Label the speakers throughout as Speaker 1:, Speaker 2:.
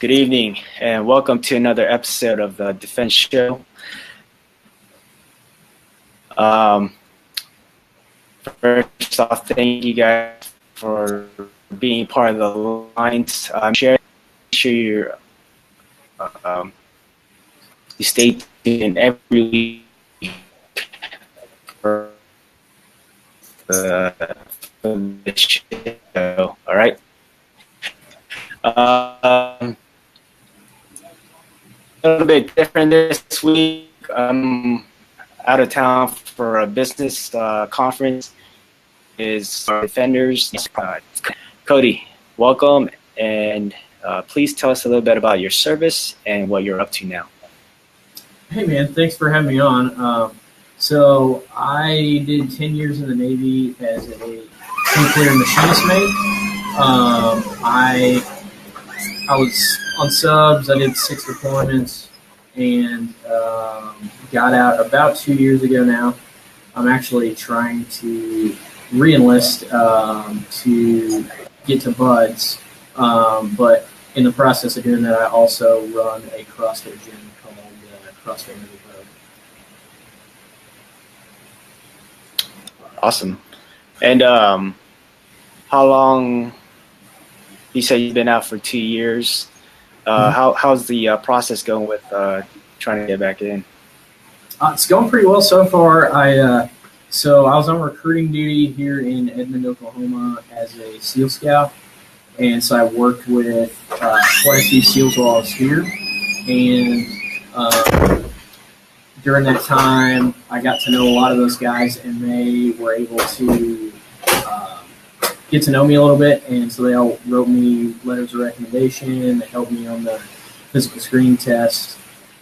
Speaker 1: Good evening, and welcome to another episode of the Defense Show. First off, thank you guys for being part of the lines. Share your you stay tuned every week for the show. All right. A little bit different this week. I'm out of town for a business conference. Is our defenders. Cody, welcome, and please tell us a little bit about your service and what you're up to now.
Speaker 2: Hey man, thanks for having me on. So I did 10 years in the Navy as a nuclear machinist mate. I was on subs. I did 6 deployments and got out about 2 years ago now. I'm actually trying to re-enlist to get to BUDS, but in the process of doing that, I also run a CrossFit gym called CrossFit Navy.
Speaker 1: Awesome. And how long? You said you've been out for 2 years. How's the process going with trying to get back in?
Speaker 2: It's going pretty well so far. So I was on recruiting duty here in Edmond, Oklahoma as a SEAL scout. And so I worked with quite a few SEALs while I was here. And during that time, I got to know a lot of those guys, and they were able to get to know me a little bit. And so they all wrote me letters of recommendation. They helped me on the physical screening test.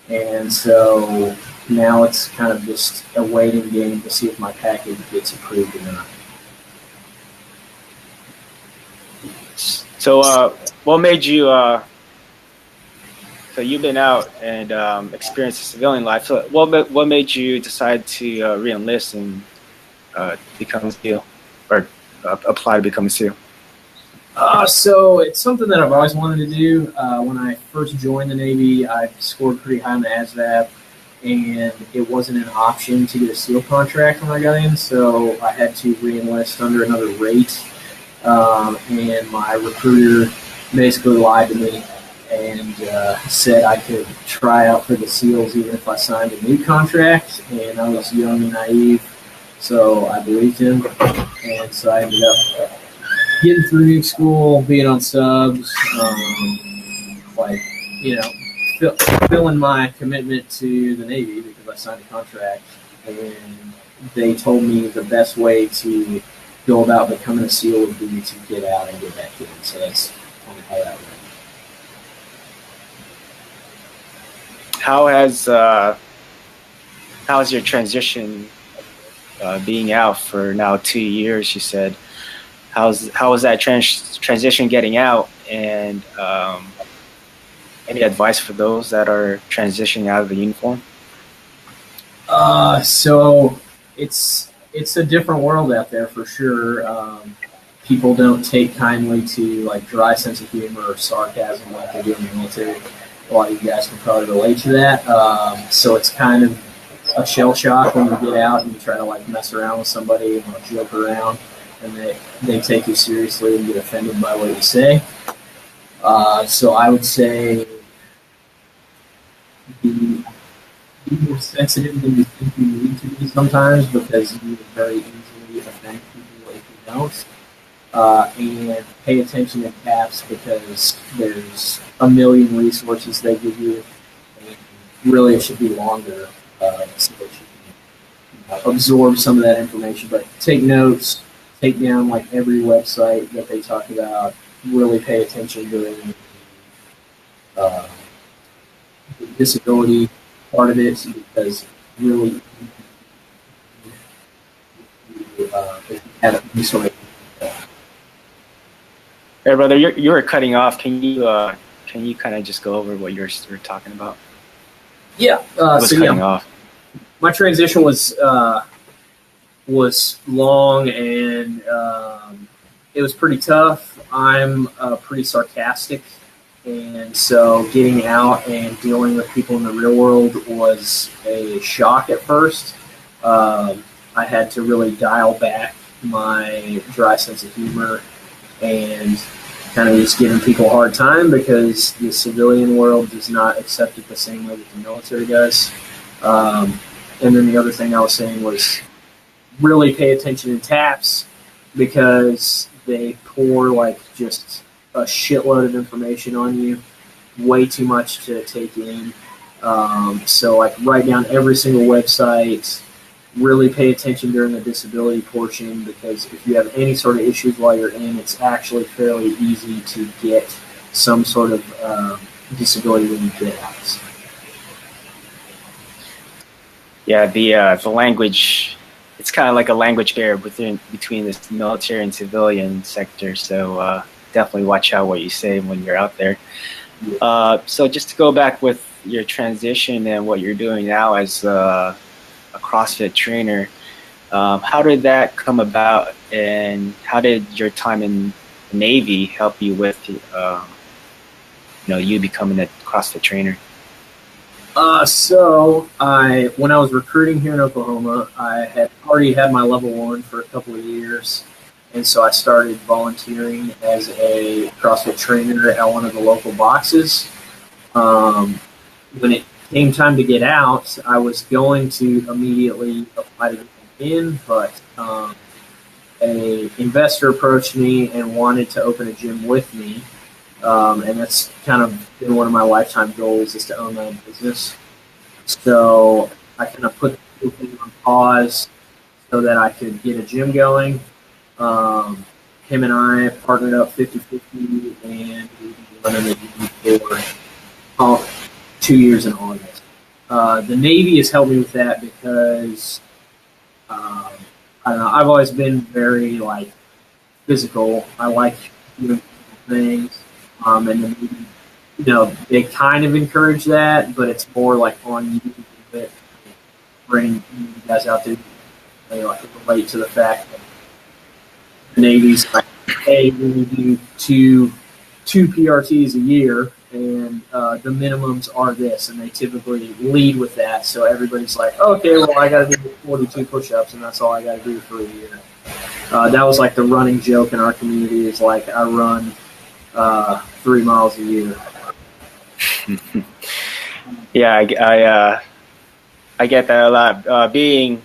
Speaker 2: And so now it's kind of just a waiting game to see if my package gets approved or not.
Speaker 1: So what made you, so you've been out and experienced a civilian life. So what made you decide to re-enlist and become a SEAL or apply to become a SEAL?
Speaker 2: So it's something that I've always wanted to do. When I first joined the Navy, I scored pretty high on the ASVAB, and it wasn't an option to get a SEAL contract when I got in, so I had to re-enlist under another rate. And my recruiter basically lied to me and said I could try out for the SEALs even if I signed a new contract, and I was young and naive, so I believed him, and so I ended up getting through new school, being on subs, fulfilling my commitment to the Navy because I signed a contract, and they told me the best way to go about becoming a SEAL would be to get out and get back in. So that's kind of how that went.
Speaker 1: How has your transition being out for now 2 years? You said. How was that transition getting out, and any advice for those that are transitioning out of the uniform?
Speaker 2: So it's a different world out there for sure. People don't take kindly to like dry sense of humor or sarcasm like they do in the military. A lot of you guys can probably relate to that. So it's kind of a shell shock when you get out and you try to like mess around with somebody and joke around, and they take you seriously and get offended by what you say. So I would say be more sensitive than you think you need to be sometimes, because you will very easily offend people if you don't. And pay attention to CAPS because there's a million resources they give you, and really it should be longer so that you can absorb some of that information. But take notes, take down like every website that they talk about, really pay attention during the disability part of it, because really if you have a resource.
Speaker 1: Hey, brother, you were cutting off. Can you kind of just go over what you're talking about?
Speaker 2: Yeah.
Speaker 1: Cutting off.
Speaker 2: My transition was long, and it was pretty tough. I'm pretty sarcastic And so getting out and dealing with people in the real world was a shock at first. I had to really dial back my dry sense of humor and kind of just giving people a hard time because the civilian world does not accept it the same way that the military does. And then the other thing I was saying was really pay attention in taps because they pour like just a shitload of information on you, way too much to take in. So like write down every single website, really pay attention during the disability portion because if you have any sort of issues while you're in, it's actually fairly easy to get some sort of disability when you get out.
Speaker 1: Yeah, the language, it's kind of like a language barrier between the military and civilian sector. So definitely watch out what you say when you're out there. So just to go back with your transition and what you're doing now as a CrossFit trainer, how did that come about, and how did your time in the Navy help you with you becoming a CrossFit trainer?
Speaker 2: So when I was recruiting here in Oklahoma, I had already had my level 1 for a couple of years. And so I started volunteering as a CrossFit trainer at one of the local boxes. When it came time to get out, I was going to immediately apply to get in, but an investor approached me and wanted to open a gym with me. And that's kind of been one of my lifetime goals, is to own my own business. So I kind of put the thing on pause so that I could get a gym going. Him and I partnered up 50-50, and we've been running the gym for 2 years in August. The Navy has helped me with that because I don't know, I've always been very like physical. I like doing things. And then, they kind of encourage that, but it's more like on you that bring you guys out there, like relate to the fact that the Navy's like, hey, we do two PRTs a year, and the minimums are this, and they typically lead with that. So everybody's like, okay, well, I got to do 42 push-ups, and that's all I got to do for a year. That was like the running joke in our community, is like I run 3 miles a year.
Speaker 1: Yeah, I get that a lot. Being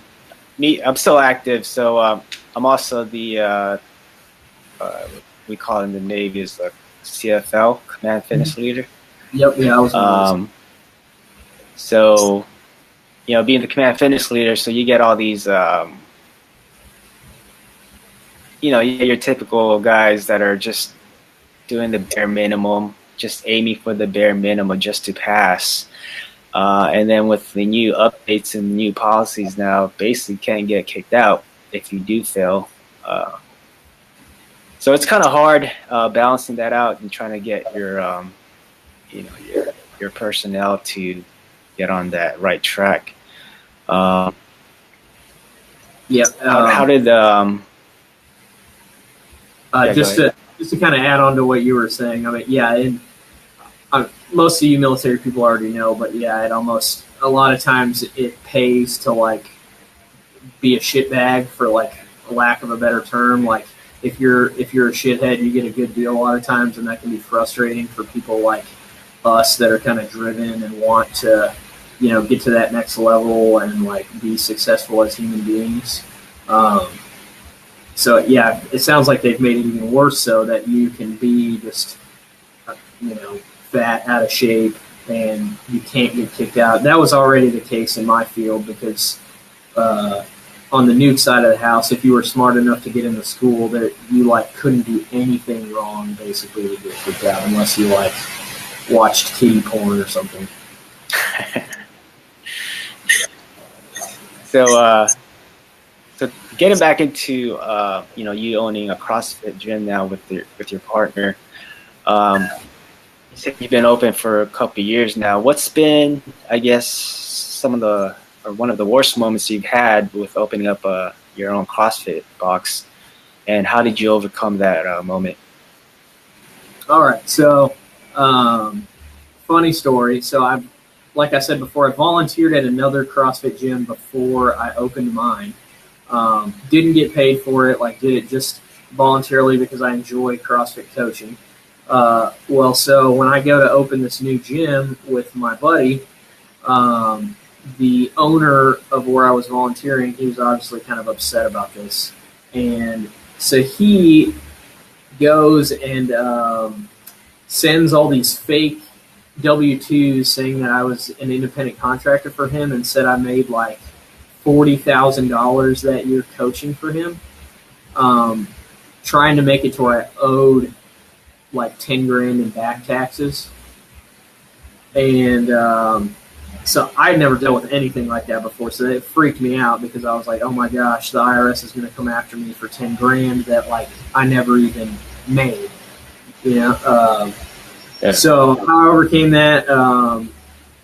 Speaker 1: me, I'm still active, so I'm also the we call it in the Navy is the CFL, Command Fitness Leader.
Speaker 2: Yep, yeah, I was.
Speaker 1: So, being the Command Fitness Leader, so you get all these, your typical guys that are just doing the bare minimum, just aiming for the bare minimum just to pass. And then with the new updates and new policies now, basically can't get kicked out if you do fail. So it's kind of hard balancing that out and trying to get your personnel to get on that right track.
Speaker 2: Yeah.
Speaker 1: How did
Speaker 2: just to kind of add on to what you were saying, I mean, yeah, and most of you military people already know, but yeah, a lot of times it pays to like be a shitbag, for like a lack of a better term. Like if you're a shithead, you get a good deal a lot of times, and that can be frustrating for people like us that are kind of driven and want to, get to that next level and like be successful as human beings. So yeah, it sounds like they've made it even worse, so that you can be just, fat, out of shape, and you can't get kicked out. That was already the case in my field because on the nuke side of the house, if you were smart enough to get into school, that you like couldn't do anything wrong basically to get kicked out unless you like watched kiddie porn or something.
Speaker 1: So getting back into you owning a CrossFit gym now with your partner, you said you've been open for a couple of years now. What's been, I guess, one of the worst moments you've had with opening up your own CrossFit box, and how did you overcome that moment?
Speaker 2: All right, so Funny story. So like I said before, I volunteered at another CrossFit gym before I opened mine. Didn't get paid for it. Like, did it just voluntarily because I enjoy CrossFit coaching. So when I go to open this new gym with my buddy, the owner of where I was volunteering, he was obviously kind of upset about this. And so he goes and sends all these fake W-2s saying that I was an independent contractor for him and said I made like $40,000 that year coaching for him, trying to make it to where I owed like 10 grand in back taxes. And so I'd never dealt with anything like that before, so it freaked me out because I was like, oh my gosh, the IRS is going to come after me for 10 grand that like I never even made, you know? Yeah. So how I overcame that,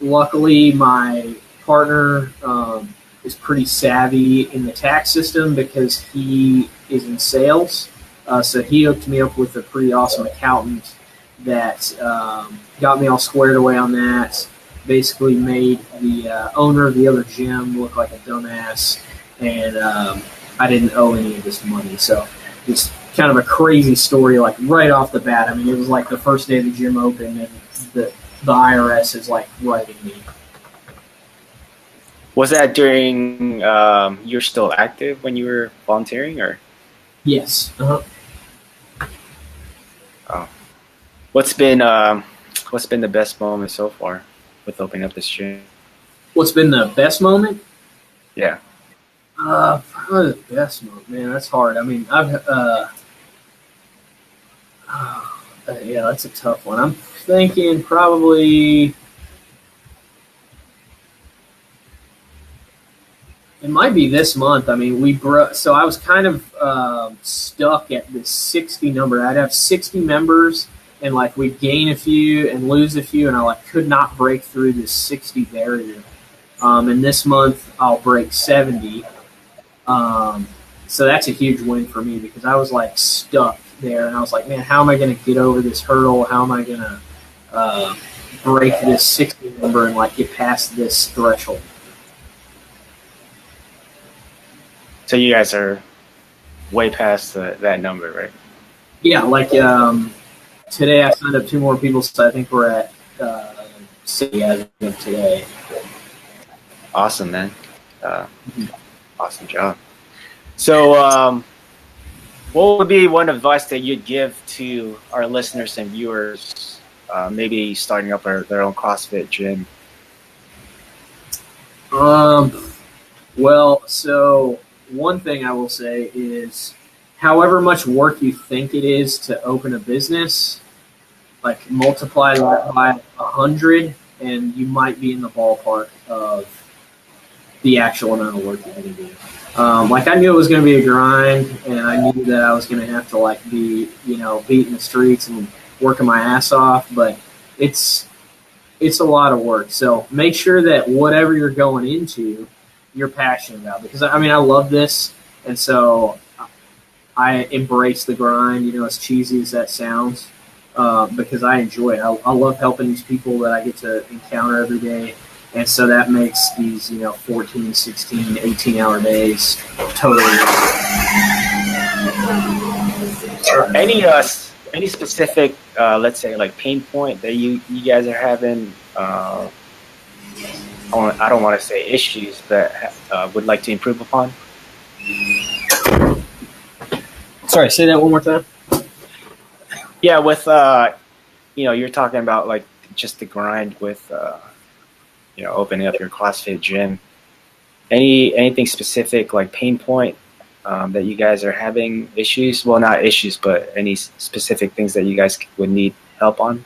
Speaker 2: luckily my partner is pretty savvy in the tax system because he is in sales. So he hooked me up with a pretty awesome accountant that got me all squared away on that. Basically made the owner of the other gym look like a dumbass, and I didn't owe any of this money. So it's kind of a crazy story, like right off the bat. I mean, it was like the first day the gym opened, and the IRS is like writing me.
Speaker 1: Was that during you're still active when you were volunteering, or?
Speaker 2: Yes. Uh-huh.
Speaker 1: Oh. What's been the best moment so far with opening up this gym?
Speaker 2: What's been the best moment?
Speaker 1: Yeah.
Speaker 2: Probably the best moment, man. That's hard. I mean, yeah, that's a tough one. I'm thinking probably it might be this month. I mean, so I was kind of stuck at this 60 number. I'd have 60 members, and like we'd gain a few and lose a few, and I like could not break through this 60 barrier. And this month I'll break 70. So that's a huge win for me because I was like stuck there, and I was like, man, how am I going to get over this hurdle? How am I going to break this 60 number and like get past this threshold?
Speaker 1: So you guys are way past that number, right?
Speaker 2: Yeah, like today I signed up 2 more people, so I think we're at 60 as of today.
Speaker 1: Awesome, man. Awesome job. So what would be one advice that you'd give to our listeners and viewers, maybe starting up their own CrossFit gym?
Speaker 2: Well, so one thing I will say is however much work you think it is to open a business, like multiply that by 100 and you might be in the ballpark of the actual amount of work you're going to do. Like I knew it was going to be a grind, and I knew that I was going to have to like be, beating the streets and working my ass off, but it's a lot of work. So make sure that whatever you're going into, you're passionate about, because I mean, I love this. And so I embrace the grind, as cheesy as that sounds, because I enjoy it. I love helping these people that I get to encounter every day. And so that makes these, 14, 16, 18-hour days totally.
Speaker 1: Any specific, let's say, like pain point that you guys are having? I don't want to say issues, but would like to improve upon.
Speaker 2: Sorry, say that one more time.
Speaker 1: Yeah, with you're talking about like just the grind with. Opening up your CrossFit gym. Anything specific like pain point that you guys are having issues? Well, not issues, but any specific things that you guys would need help on?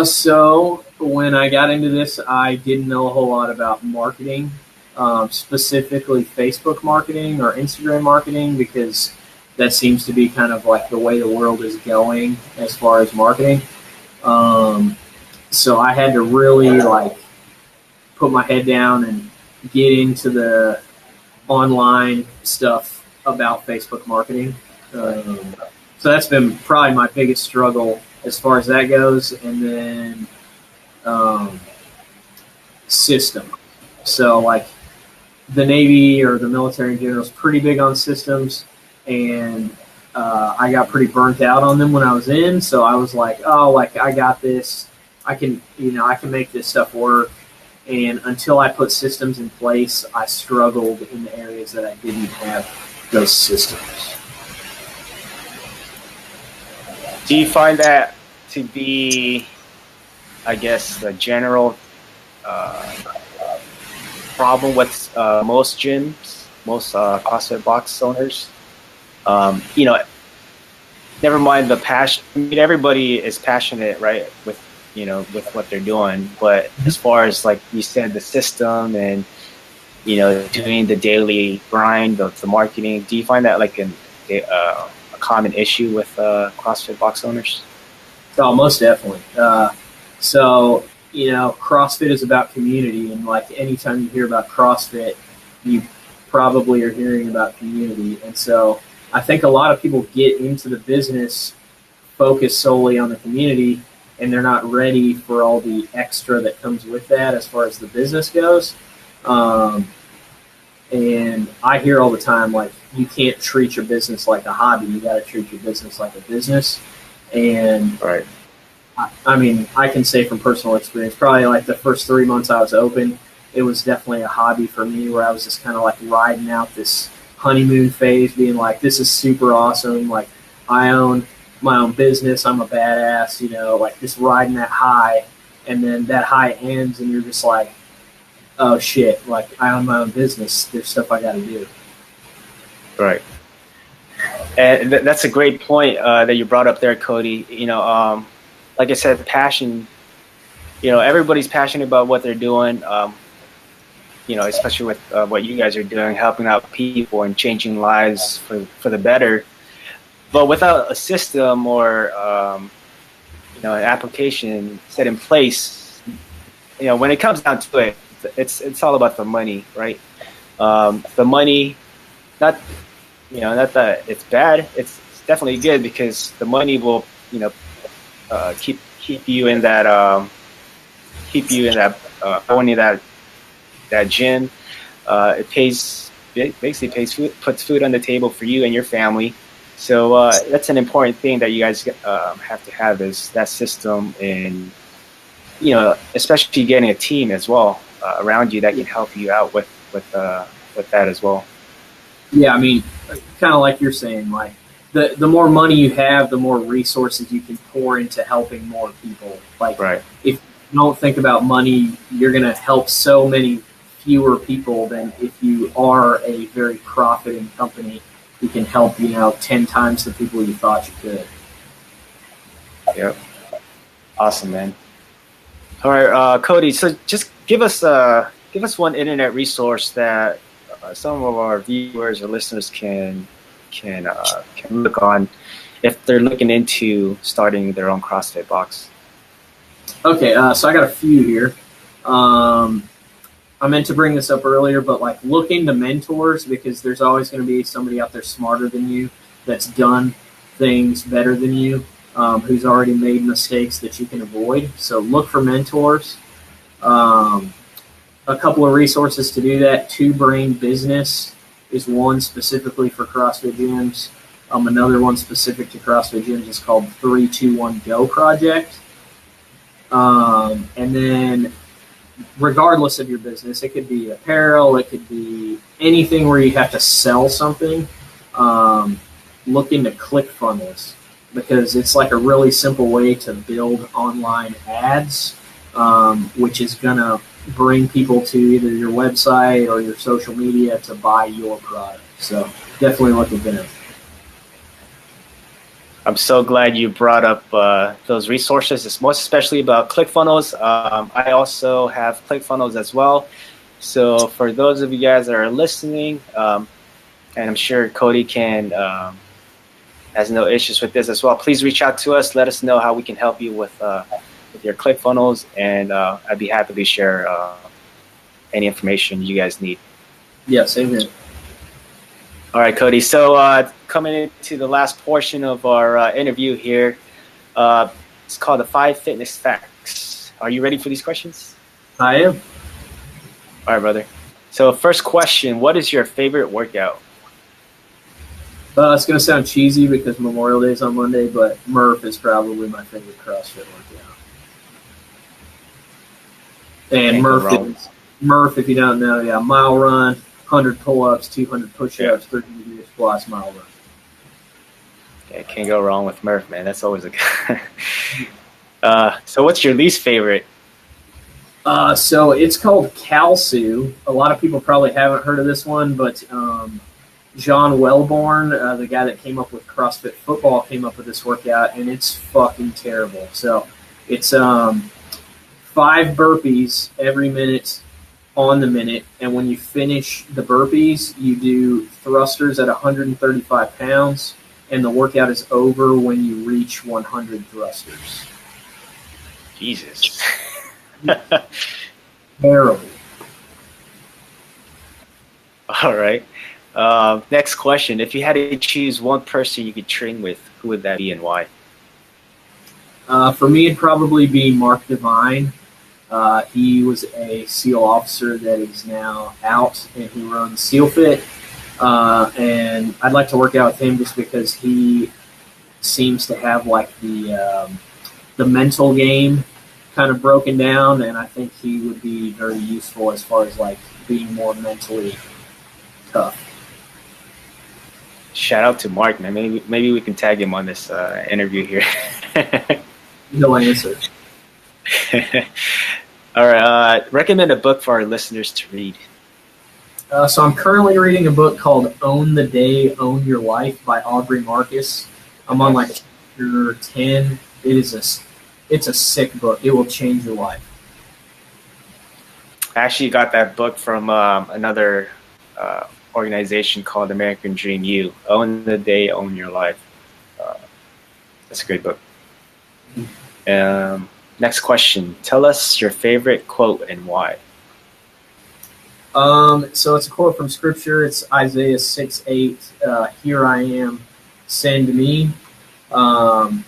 Speaker 2: So when I got into this, I didn't know a whole lot about marketing, specifically Facebook marketing or Instagram marketing, because that seems to be kind of like the way the world is going as far as marketing. So I had to really like put my head down and get into the online stuff about Facebook marketing. So that's been probably my biggest struggle as far as that goes, and then system. So like the Navy or the military in general is pretty big on systems, and I got pretty burnt out on them when I was in. So I was like, oh, like I got this. I can make this stuff work. And until I put systems in place, I struggled in the areas that I didn't have those systems.
Speaker 1: Do you find that to be, I guess, the general problem with most gyms, most CrossFit box owners? Never mind the passion. I mean, everybody is passionate, right, with what they're doing. But as far as, like you said, the system and, doing the daily grind of the marketing, do you find that like a common issue with CrossFit box owners?
Speaker 2: Oh, most definitely. So, CrossFit is about community, and like anytime you hear about CrossFit, you probably are hearing about community. And so I think a lot of people get into the business focused solely on the community, and they're not ready for all the extra that comes with that as far as the business goes. And I hear all the time, like, you can't treat your business like a hobby. You got to treat your business like a business. And
Speaker 1: right.
Speaker 2: I mean, I can say from personal experience, probably like the first 3 months I was open, it was definitely a hobby for me, where I was just kind of like riding out this honeymoon phase, being like, this is super awesome. Like, I own my own business. I'm a badass, like just riding that high. And then that high ends and you're just like, oh shit, like I own my own business. There's stuff I got to do.
Speaker 1: Right. And that's a great point that you brought up there, Cody. Like I said, passion, everybody's passionate about what they're doing, especially with what you guys are doing, helping out people and changing lives for the better. But without a system or, an application set in place, when it comes down to it, it's all about the money, right? The money, not that it's bad. It's definitely good, because the money will, keep you in that going to that gym. It basically pays food, puts food on the table for you and your family. So that's an important thing that you guys have to have, is that system, and especially getting a team as well around you that can help you out with that as well.
Speaker 2: Yeah, I mean, kind of like you're saying, like the more money you have, the more resources you can pour into helping more people. Like,
Speaker 1: right.
Speaker 2: If you don't think about money, you're going to help so many fewer people than if you are a very profiting company who can help 10 times the people you thought you could.
Speaker 1: Yep. Awesome, man. All right, Cody. So just give us one internet resource that some of our viewers or listeners can look on if they're looking into starting their own CrossFit box. Okay,
Speaker 2: so I got a few here. I meant to bring this up earlier, but like, look into mentors, because there's always going to be somebody out there smarter than you, that's done things better than you, who's already made mistakes that you can avoid. So look for mentors. A couple of resources to do that. Two Brain Business is one specifically for CrossFit gyms. Another one specific to CrossFit gyms is called 321 Go Project. And then, regardless of your business, it could be apparel, it could be anything where you have to sell something. Look into ClickFunnels, because it's like a really simple way to build online ads, which is going to bring people to either your website or your social media to buy your product. So definitely look at them.
Speaker 1: I'm so glad you brought up those resources. It's most especially about ClickFunnels. I also have ClickFunnels as well. So for those of you guys that are listening, and I'm sure Cody has no issues with this as well, please reach out to us. Let us know how we can help you with your ClickFunnels, and I'd be happy to share any information you guys need.
Speaker 2: Yeah, same here.
Speaker 1: All right, Cody. So coming into the last portion of our interview here, It's called the 5 Fitness Facts. Are you ready for these questions?
Speaker 2: I am.
Speaker 1: All right, brother. So first question, what is your favorite workout?
Speaker 2: It's going to sound cheesy because Memorial Day is on Monday, but Murph is probably my favorite CrossFit workout. And Murph, if you don't know, yeah, mile run, 100 pull-ups, 200 push-ups, 30 meters plus mile run.
Speaker 1: Yeah, can't go wrong with Murph, man. That's always a good. So what's your least favorite?
Speaker 2: So it's called Calsu. A lot of people probably haven't heard of this one, but John Wellborn, the guy that came up with CrossFit Football, came up with this workout, and it's fucking terrible. So it's 5 burpees every minute on the minute, and when you finish the burpees, you do thrusters at 135 pounds, and the workout is over when you reach 100 thrusters.
Speaker 1: Jesus.
Speaker 2: Terrible.
Speaker 1: All right. Next question. If you had to choose one person you could train with, who would that be and why?
Speaker 2: For me, it'd probably be Mark Devine. He was a SEAL officer that is now out, and he runs SEAL Fit. And I'd like to work out with him just because he seems to have like the mental game kind of broken down, and I think he would be very useful as far as like being more mentally tough.
Speaker 1: Shout out to Mark, man. Maybe we can tag him on this interview here.
Speaker 2: No answer.
Speaker 1: All right. Recommend a book for our listeners to read.
Speaker 2: So I'm currently reading a book called Own the Day, Own Your Life by Aubrey Marcus. I'm on like chapter 10. It's a sick book. It will change your life.
Speaker 1: I actually got that book from another organization called American Dream U. Own the Day, Own Your Life. That's a great book. Next question. Tell us your favorite quote and why.
Speaker 2: So it's a quote from Scripture. It's Isaiah 6:8. Here I am, send me. And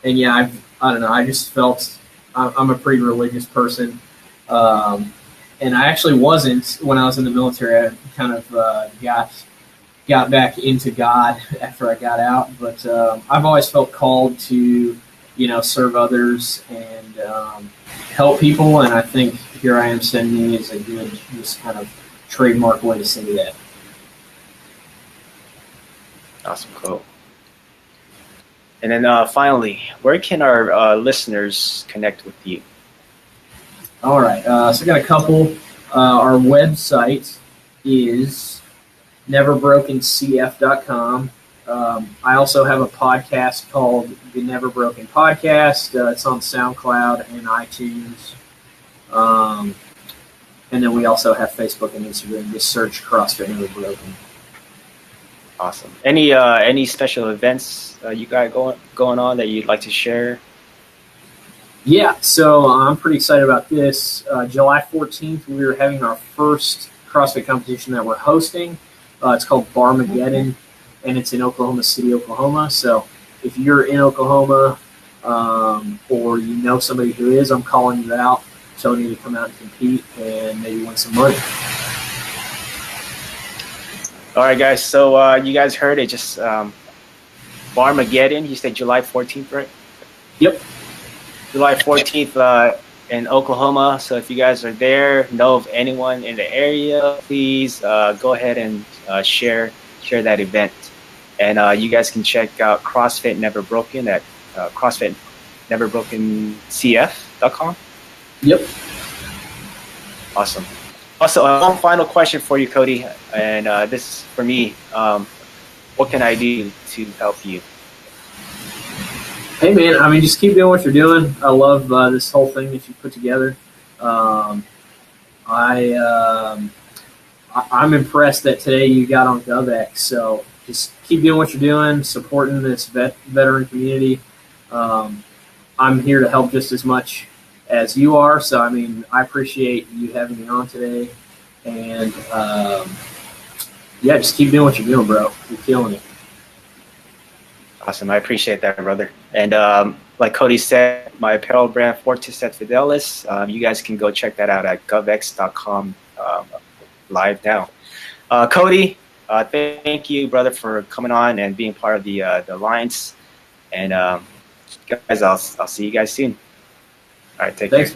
Speaker 2: yeah, I don't know. I just felt I'm a pretty religious person. And I actually wasn't when I was in the military. I kind of got back into God after I got out. But I've always felt called to, serve others and help people. And I think Here I Am, Send Me is a good, just kind of trademark way to say that.
Speaker 1: Awesome quote. And then finally, where can our listeners connect with you?
Speaker 2: All right. So I got a couple. Our website is neverbrokencf.com. I also have a podcast called The Never Broken Podcast. It's on SoundCloud and iTunes. And then we also have Facebook and Instagram. Just search CrossFit Never Broken.
Speaker 1: Awesome. Any special events you got going on that you'd like to share?
Speaker 2: Yeah, so I'm pretty excited about this. July 14th, we're having our first CrossFit competition that we're hosting. It's called Barmageddon, and it's in Oklahoma City, Oklahoma. So if you're in Oklahoma or you know somebody who is, I'm calling you out, telling you to come out and compete and maybe win some money.
Speaker 1: All right, guys. So you guys heard it. Just Barmageddon. You said July 14th, right?
Speaker 2: Yep.
Speaker 1: July 14th in Oklahoma. So if you guys are there, know of anyone in the area, please go ahead and share that event. And you guys can check out CrossFit Never Broken at CrossFitNeverBrokenCF.com.
Speaker 2: Yep.
Speaker 1: Awesome. Also, one final question for you, Cody, and this is for me. What can I do to help you?
Speaker 2: Hey, man, just keep doing what you're doing. I love this whole thing that you put together. I'm impressed that today you got on GovX, so just keep doing what you're doing, supporting this veteran community. I'm here to help just as much as you are, so I appreciate you having me on today, and yeah, just keep doing what you're doing, bro. You're killing it.
Speaker 1: Awesome. I appreciate that, brother. And like Cody said, my apparel brand, Fortis et Fidelis. You guys can go check that out at govx.com live now. Cody, thank you, brother, for coming on and being part of the alliance. And guys, I'll see you guys soon. All right, take care.